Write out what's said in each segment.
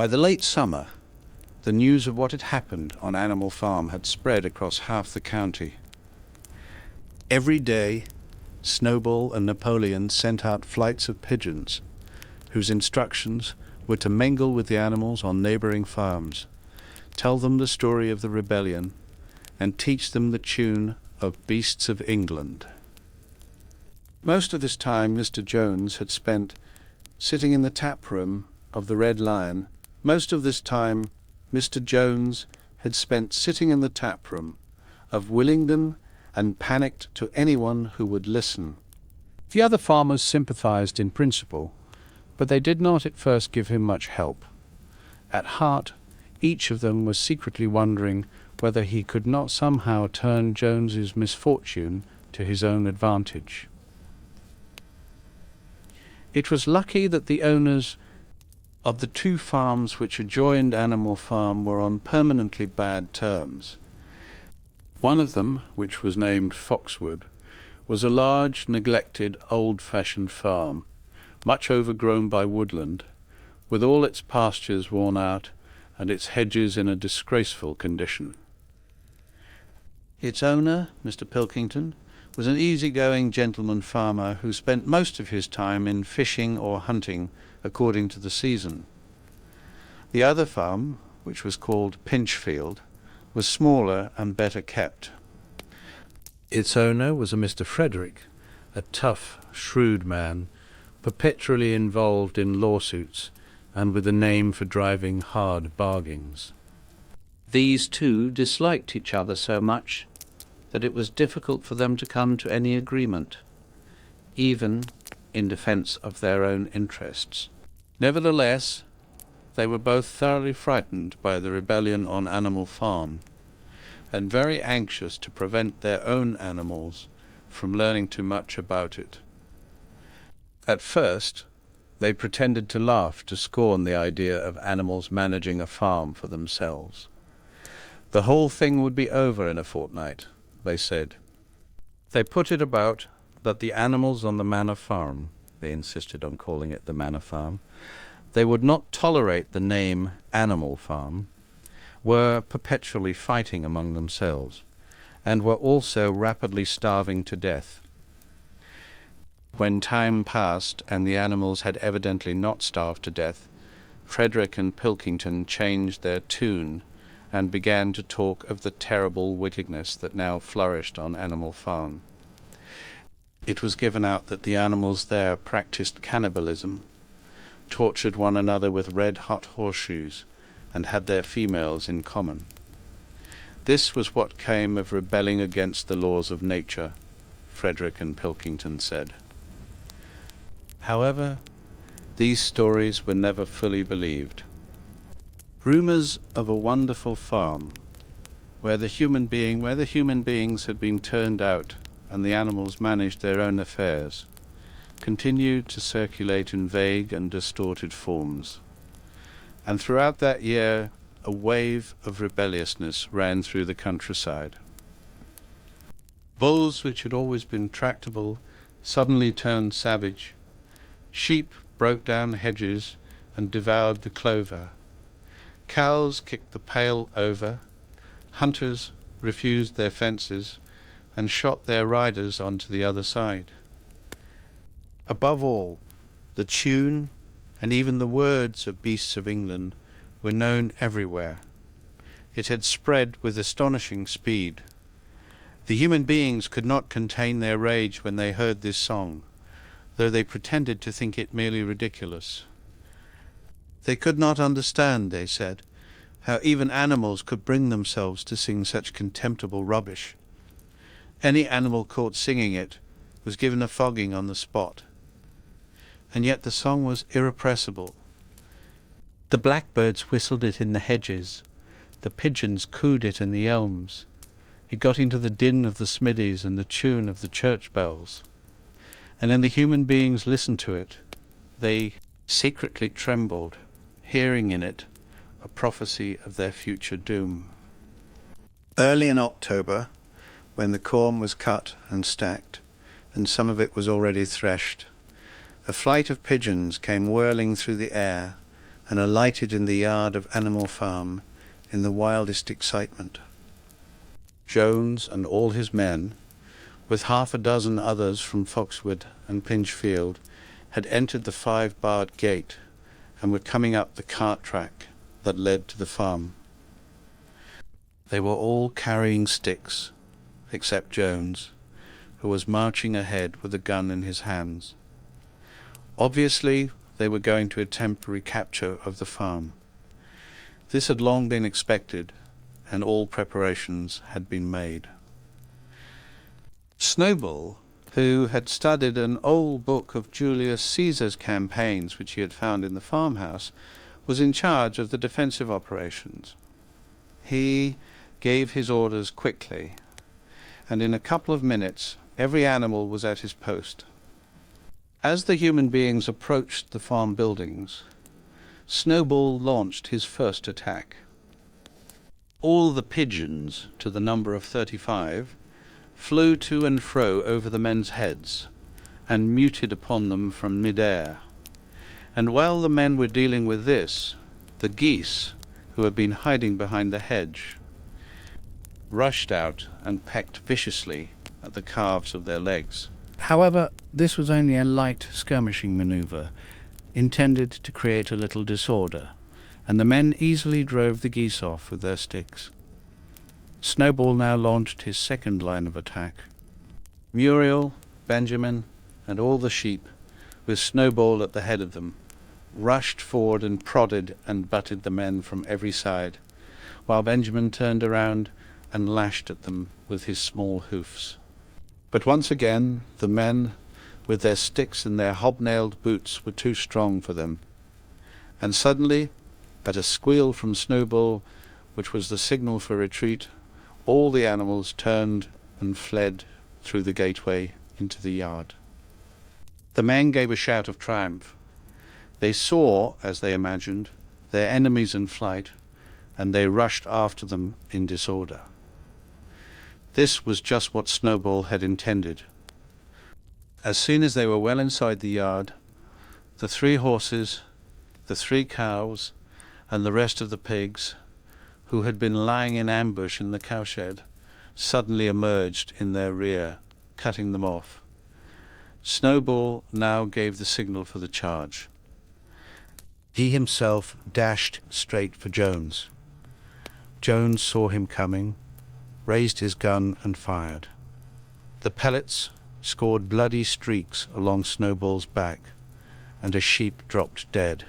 By the late summer, the news of what had happened on Animal Farm had spread across half the county. Every day, Snowball and Napoleon sent out flights of pigeons, whose instructions were to mingle with the animals on neighboring farms, tell them the story of the rebellion, and teach them the tune of Beasts of England. Most of this time Mr. Jones had spent sitting in the tap room of the Red Lion. Most of this time Mr. Jones had spent sitting in the tap room of Willingdon and panicked to anyone who would listen. The other farmers sympathized in principle, but they did not at first give him much help. At heart, each of them was secretly wondering whether he could not somehow turn Jones's misfortune to his own advantage. It was lucky that the owners of the two farms which adjoined Animal Farm were on permanently bad terms. One of them, which was named Foxwood, was a large, neglected, old-fashioned farm, much overgrown by woodland, with all its pastures worn out and its hedges in a disgraceful condition. Its owner, Mr. Pilkington, was an easy-going gentleman farmer who spent most of his time in fishing or hunting according to the season. The other farm, which was called Pinchfield, was smaller and better kept. Its owner was a Mr. Frederick, a tough, shrewd man, perpetually involved in lawsuits and with a name for driving hard bargains. These two disliked each other so much that it was difficult for them to come to any agreement, even in defense of their own interests. Nevertheless, they were both thoroughly frightened by the rebellion on Animal Farm, and very anxious to prevent their own animals from learning too much about it. At first, they pretended to laugh to scorn the idea of animals managing a farm for themselves. The whole thing would be over in a fortnight, they said. They put it about that the animals on the Manor Farm, they insisted on calling it the Manor Farm, they would not tolerate the name Animal Farm, were perpetually fighting among themselves, and were also rapidly starving to death. When time passed and the animals had evidently not starved to death, Frederick and Pilkington changed their tune and began to talk of the terrible wickedness that now flourished on Animal Farm. It was given out that the animals there practiced cannibalism, tortured one another with red-hot horseshoes, and had their females in common. This was what came of rebelling against the laws of nature, Frederick and Pilkington said. However, these stories were never fully believed. Rumors of a wonderful farm, where the human beings had been turned out and the animals managed their own affairs, continued to circulate in vague and distorted forms. And throughout that year, a wave of rebelliousness ran through the countryside. Bulls, which had always been tractable, suddenly turned savage. Sheep broke down hedges and devoured the clover. Cows kicked the pail over. Hunters refused their fences and shot their riders onto the other side. Above all, the tune and even the words of Beasts of England were known everywhere. It had spread with astonishing speed. The human beings could not contain their rage when they heard this song, though they pretended to think it merely ridiculous. They could not understand, they said, how even animals could bring themselves to sing such contemptible rubbish. Any animal caught singing it was given a flogging on the spot. And yet the song was irrepressible. The blackbirds whistled it in the hedges, the pigeons cooed it in the elms. It got into the din of the smithies and the tune of the church bells. And when the human beings listened to it, they secretly trembled, hearing in it a prophecy of their future doom. Early in October, when the corn was cut and stacked, and some of it was already threshed, a flight of pigeons came whirling through the air and alighted in the yard of Animal Farm in the wildest excitement. Jones and all his men, with half a dozen others from Foxwood and Pinchfield, had entered the 5-barred gate and were coming up the cart track that led to the farm. They were all carrying sticks, except Jones, who was marching ahead with a gun in his hands. Obviously, they were going to attempt recapture of the farm. This had long been expected, and all preparations had been made. Snowball, who had studied an old book of Julius Caesar's campaigns which he had found in the farmhouse, was in charge of the defensive operations. He gave his orders quickly, and in a couple of minutes every animal was at his post. As the human beings approached the farm buildings, Snowball launched his first attack. All the pigeons, to the number of 35, flew to and fro over the men's heads, and muted upon them from mid-air. And while the men were dealing with this, the geese, who had been hiding behind the hedge, rushed out and pecked viciously at the calves of their legs. However, this was only a light skirmishing manoeuvre, intended to create a little disorder, and the men easily drove the geese off with their sticks. Snowball now launched his second line of attack. Muriel, Benjamin, and all the sheep, with Snowball at the head of them, rushed forward and prodded and butted the men from every side, while Benjamin turned around and lashed at them with his small hoofs. But once again the men, with their sticks and their hobnailed boots, were too strong for them, and suddenly, at a squeal from Snowball, which was the signal for retreat, all the animals turned and fled through the gateway into the yard. The men gave a shout of triumph. They saw, as they imagined, their enemies in flight, and they rushed after them in disorder. This was just what Snowball had intended. As soon as they were well inside the yard, the 3 horses, the 3 cows, and the rest of the pigs, who had been lying in ambush in the cowshed, suddenly emerged in their rear, cutting them off. Snowball now gave the signal for the charge. He himself dashed straight for Jones. Jones saw him coming, raised his gun and fired. The pellets scored bloody streaks along Snowball's back, and a sheep dropped dead.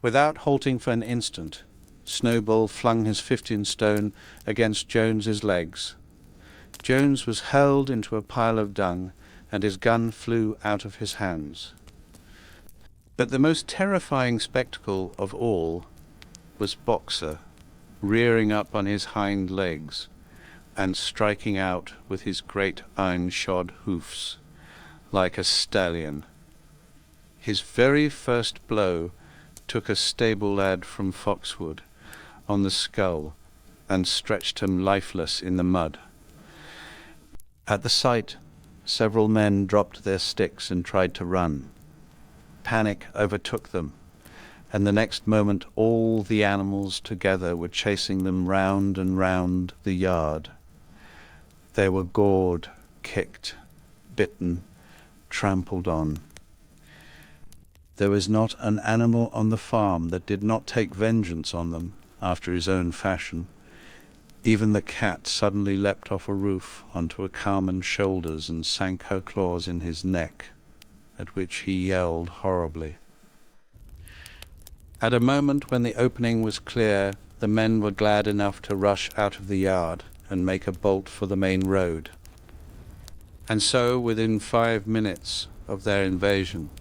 Without halting for an instant, Snowball flung his 15-stone against Jones's legs. Jones was hurled into a pile of dung, and his gun flew out of his hands. But the most terrifying spectacle of all was Boxer, rearing up on his hind legs and striking out with his great iron-shod hoofs like a stallion. His very first blow took a stable lad from Foxwood on the skull and stretched him lifeless in the mud. At the sight, several men dropped their sticks and tried to run. Panic overtook them, and the next moment all the animals together were chasing them round and round the yard. They were gored, kicked, bitten, trampled on. There was not an animal on the farm that did not take vengeance on them after his own fashion. Even the cat suddenly leapt off a roof onto a cowman's shoulders and sank her claws in his neck, at which he yelled horribly. At a moment when the opening was clear, the men were glad enough to rush out of the yard and make a bolt for the main road. And so, within 5 minutes of their invasion,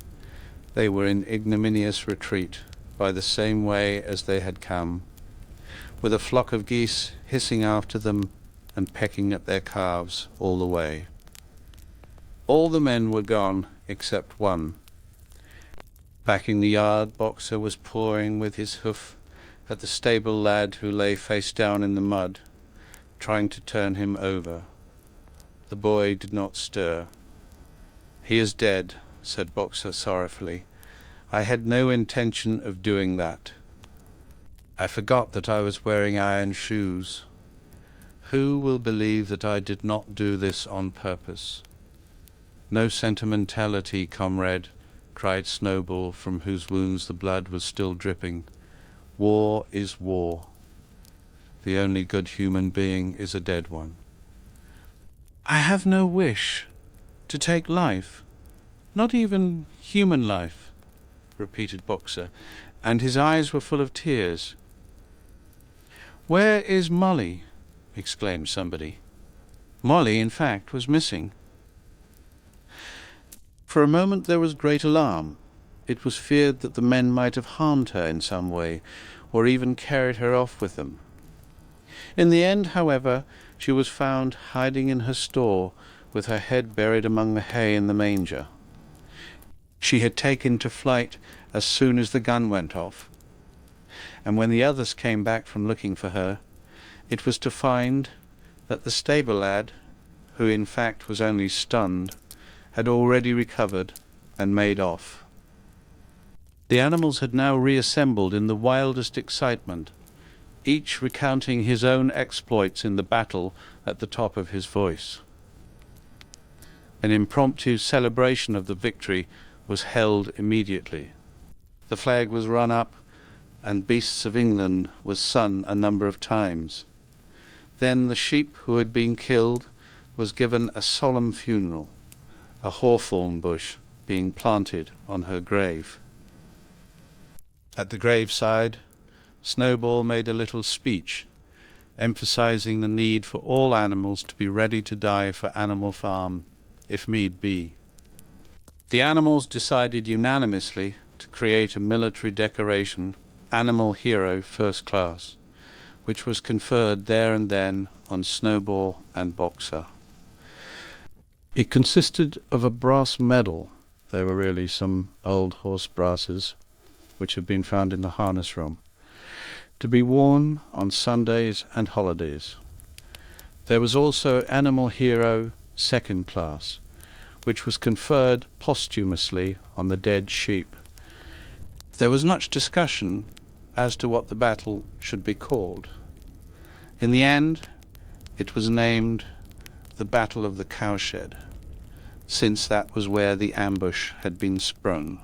they were in ignominious retreat by the same way as they had come, with a flock of geese hissing after them and pecking at their calves all the way. All the men were gone except one. Back in the yard, Boxer was pawing with his hoof at the stable lad who lay face down in the mud, trying to turn him over. The boy did not stir. "He is dead," said Boxer sorrowfully. I had no intention of doing that. I forgot that I was wearing iron shoes. Who will believe that I did not do this on purpose? No sentimentality, comrade, cried Snowball, from whose wounds the blood was still dripping. War is war. The only good human being is a dead one. I have no wish to take life, not even human life, repeated Boxer, and his eyes were full of tears. Where is Molly? Exclaimed somebody. Molly, in fact, was missing. For a moment there was great alarm. It was feared that the men might have harmed her in some way, or even carried her off with them. In the end, however, she was found hiding in her store, with her head buried among the hay in the manger. She had taken to flight as soon as the gun went off, and when the others came back from looking for her, it was to find that the stable lad, who in fact was only stunned, had already recovered and made off. The animals had now reassembled in the wildest excitement, each recounting his own exploits in the battle at the top of his voice. An impromptu celebration of the victory was held immediately. The flag was run up, and Beasts of England was sung a number of times. Then the sheep who had been killed was given a solemn funeral, a hawthorn bush being planted on her grave. At the graveside, Snowball made a little speech, emphasizing the need for all animals to be ready to die for Animal Farm, if need be. The animals decided unanimously to create a military decoration, Animal Hero First Class, which was conferred there and then on Snowball and Boxer. It consisted of a brass medal. They were really some old horse brasses, which had been found in the harness room, to be worn on Sundays and holidays. There was also Animal Hero Second Class, which was conferred posthumously on the dead sheep. There was much discussion as to what the battle should be called. In the end, it was named the Battle of the Cowshed, since that was where the ambush had been sprung.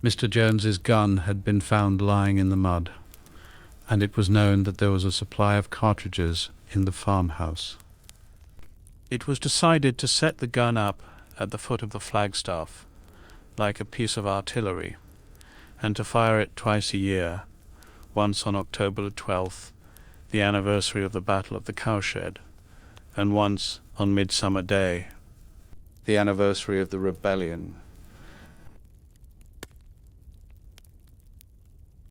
Mr. Jones's gun had been found lying in the mud, and it was known that there was a supply of cartridges in the farmhouse. It was decided to set the gun up at the foot of the flagstaff, like a piece of artillery, and to fire it twice a year, once on October the 12th, the anniversary of the Battle of the Cowshed, and once on Midsummer Day, the anniversary of the rebellion